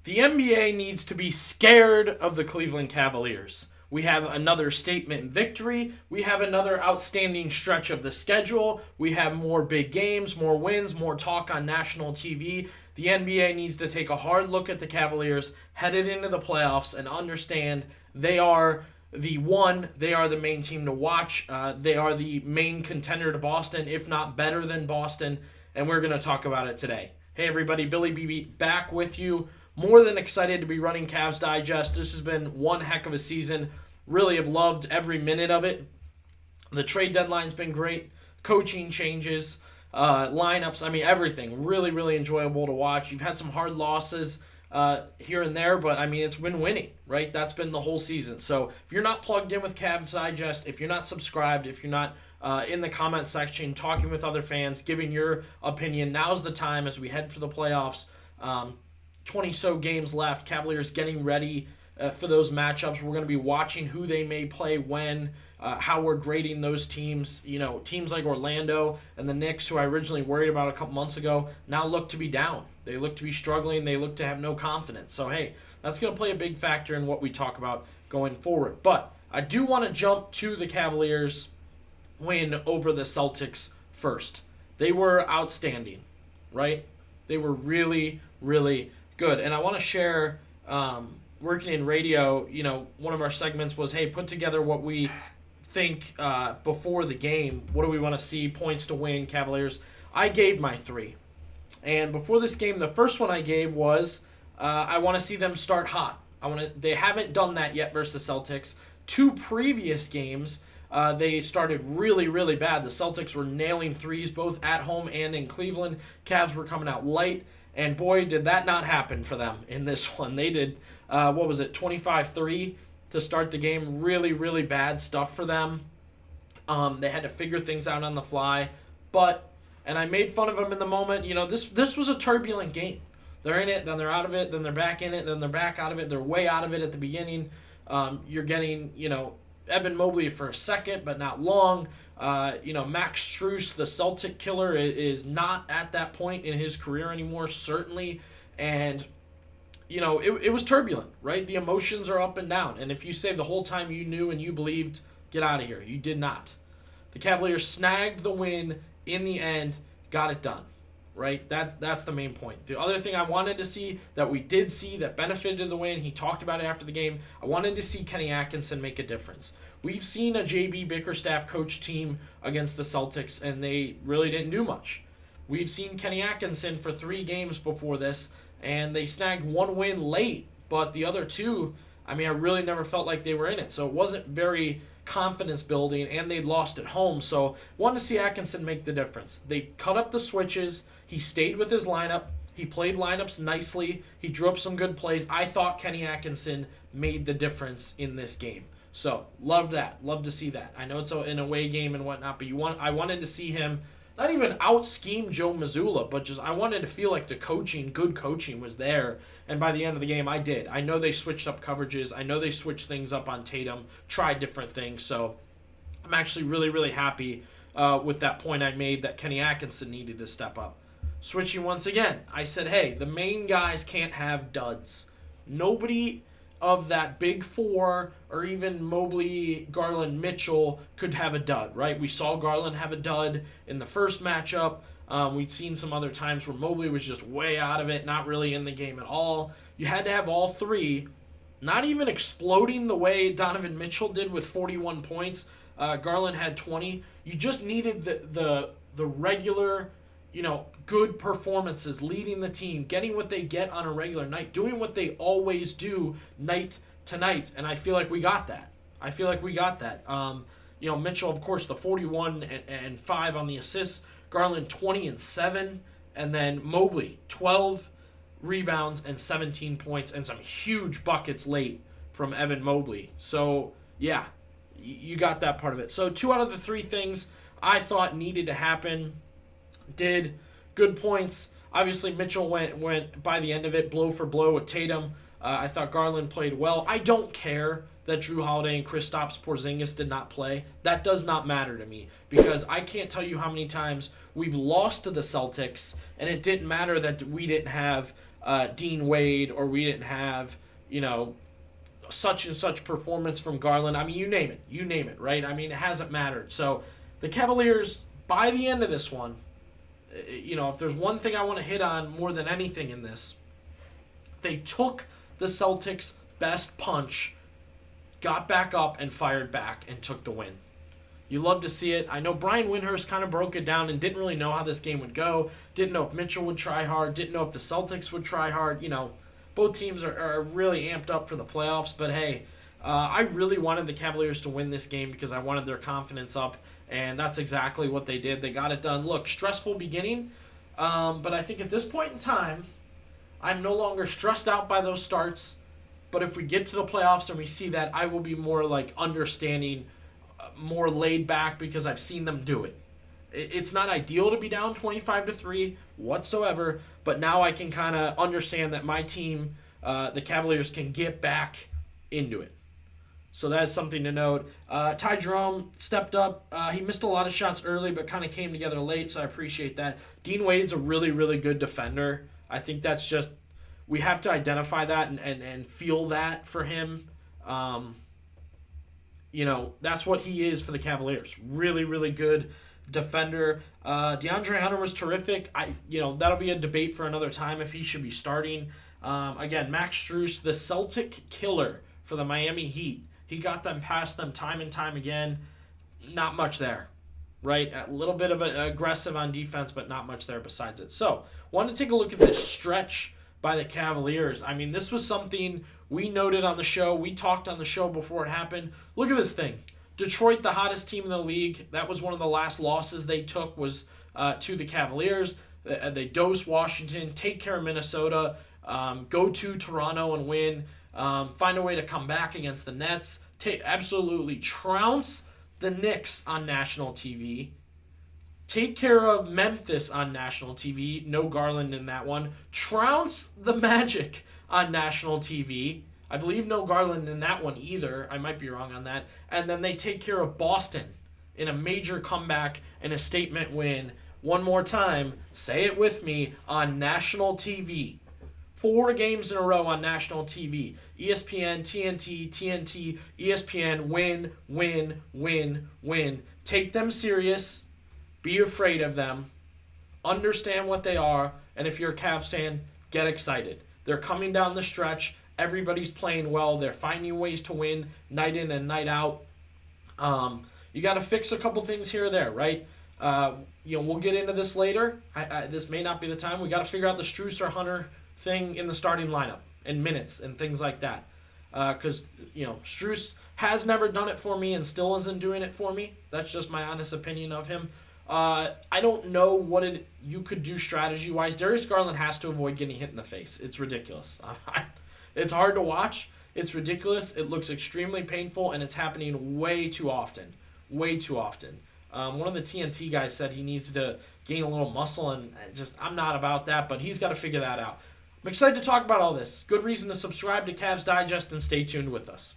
The NBA needs to be scared of the Cleveland Cavaliers. We have another statement victory. We have another outstanding stretch of the schedule. We have more big games, more wins, more talk on national TV. The NBA needs to take a hard look at the Cavaliers headed into the playoffs and understand they are they are the main team to watch. They are the main contender to Boston, if not better than Boston, and we're going to talk about it today. Hey everybody, Billy Beebe back with you. More than excited to be running Cavs Digest. This has been one heck of a season. Really have loved every minute of it. The trade deadline's been great. Coaching changes, lineups, everything. Really, really enjoyable to watch. You've had some hard losses here and there, but it's been winning, right? That's been the whole season. So if you're not plugged in with Cavs Digest, if you're not subscribed, if you're not in the comment section talking with other fans, giving your opinion, now's the time as we head for the playoffs. 20-so games left. Cavaliers getting ready for those matchups. We're going to be watching who they may play when, how we're grading those teams. Teams like Orlando and the Knicks, who I originally worried about a couple months ago, now look to be down. They look to be struggling. They look to have no confidence. So, hey, that's going to play a big factor in what we talk about going forward. But I do want to jump to the Cavaliers' win over the Celtics first. They were outstanding, right? They were really, really good. And I want to share, working in radio, one of our segments was, hey, put together what we think before the game. What do we want to see? Points to win, Cavaliers. I gave my 3. And before this game, the first one I gave was I want to see them start hot. They haven't done that yet versus the Celtics. 2 previous games, they started really, really bad. The Celtics were nailing threes both at home and in Cleveland. Cavs were coming out light. And boy, did that not happen for them in this one. They did, 25-3 to start the game. Really, really bad stuff for them. They had to figure things out on the fly. And I made fun of them in the moment. This was a turbulent game. They're in it, then they're out of it, then they're back in it, then they're back out of it. They're way out of it at the beginning. You're getting, Evan Mobley for a second, but not long. Max Strus, the Celtic killer, is not at that point in his career anymore, certainly. And, it was turbulent, right? The emotions are up and down. And if you say the whole time you knew and you believed, get out of here. You did not. The Cavaliers snagged the win in the end, got it done, right? That's the main point. The other thing I wanted to see, that we did see, that benefited the win, he talked about it after the game, I wanted to see Kenny Atkinson make a difference. We've seen a J.B. Bickerstaff coach team against the Celtics, and they really didn't do much. We've seen Kenny Atkinson for 3 games before this, and they snagged 1 win late, but the other 2, I really never felt like they were in it. So it wasn't very confidence building, and they lost at home. So wanted to see Atkinson make the difference. They cut up the switches. He stayed with his lineup. He played lineups nicely. He drew up some good plays. I thought Kenny Atkinson made the difference in this game. So, love that. Love to see that. I know it's an away game and whatnot, but I wanted to see him not even out-scheme Joe Mazzulla, but just I wanted to feel like good coaching was there. And by the end of the game, I did. I know they switched up coverages. I know they switched things up on Tatum, tried different things. So, I'm actually really, really happy with that point I made that Kenny Atkinson needed to step up. Switching once again, I said, hey, the main guys can't have duds. Nobody of that big 4 or even Mobley, Garland, Mitchell could have a dud, right? We saw Garland have a dud in the first matchup. We'd seen some other times where Mobley was just way out of it, not really in the game at all. You had to have all 3, not even exploding the way Donovan Mitchell did with 41 points. Garland had 20. You just needed the regular, good performances, leading the team, getting what they get on a regular night, doing what they always do night to night, and I feel like we got that. Mitchell, of course, the 41 and 5 on the assists, Garland 20 and 7, and then Mobley 12 rebounds and 17 points, and some huge buckets late from Evan Mobley. So, yeah, you got that part of it. So 2 out of the 3 things I thought needed to happen did. Good points. Obviously, Mitchell went by the end of it blow for blow with Tatum. I thought Garland played well. I don't care that Drew Holiday and Kristaps Porzingis did not play. That does not matter to me because I can't tell you how many times we've lost to the Celtics and it didn't matter that we didn't have Dean Wade, or we didn't have, such and such performance from Garland. I mean, you name it, right? I mean, it hasn't mattered. So the Cavaliers, by the end of this one, if there's one thing I want to hit on more than anything in this, they took the Celtics' best punch, got back up and fired back and took the win. You love to see it. I know Brian Windhorst kind of broke it down and didn't really know how this game would go. Didn't know if Mitchell would try hard. Didn't know if the Celtics would try hard. Both teams are really amped up for the playoffs. But, hey, I really wanted the Cavaliers to win this game because I wanted their confidence up. And that's exactly what they did. They got it done. Look, stressful beginning. But I think at this point in time, I'm no longer stressed out by those starts. But if we get to the playoffs and we see that, I will be more understanding, more laid back because I've seen them do it. It's not ideal to be down 25-3 whatsoever, but now I can kind of understand that my team, the Cavaliers, can get back into it. So that's something to note. Ty Jerome stepped up. He missed a lot of shots early, but kind of came together late, so I appreciate that. Dean Wade's a really, really good defender. I think that's just, we have to identify that and feel that for him. That's what he is for the Cavaliers. Really, really good defender. DeAndre Hunter was terrific. That'll be a debate for another time if he should be starting. Again, Max Strus, the Celtic killer for the Miami Heat. He got them past them time and time again. Not much there, right? A little bit of aggressive on defense, but not much there besides it. So, want to take a look at this stretch by the Cavaliers. I mean, this was something we noted on the show. We talked on the show before it happened. Look at this thing. Detroit, the hottest team in the league. That was one of the last losses they took was to the Cavaliers. They dose Washington, take care of Minnesota, go to Toronto and win, find a way to come back against the Nets, absolutely trounce the Knicks on national TV, take care of Memphis on national TV, no Garland in that one, trounce the Magic on national TV. I believe no Garland in that one either. I might be wrong on that. And then they take care of Boston in a major comeback and a statement win. One more time, say it with me, on national TV. 4 games in a row on national TV. ESPN, TNT, ESPN, win, win, win, win. Take them serious. Be afraid of them. Understand what they are. And if you're a Cavs fan, get excited. They're coming down the stretch. Everybody's playing well. They're finding ways to win night in and night out. You got to fix a couple things here or there, right? We'll get into this later. This may not be the time. We got to figure out the Strus or Hunter thing in the starting lineup and minutes and things like that. Because, Strus has never done it for me and still isn't doing it for me. That's just my honest opinion of him. I don't know what you could do strategy-wise. Darius Garland has to avoid getting hit in the face. It's ridiculous. It's hard to watch. It's ridiculous. It looks extremely painful, and it's happening way too often. Way too often. One of the TNT guys said he needs to gain a little muscle, and I'm not about that, but he's got to figure that out. I'm excited to talk about all this. Good reason to subscribe to Cavs Digest and stay tuned with us.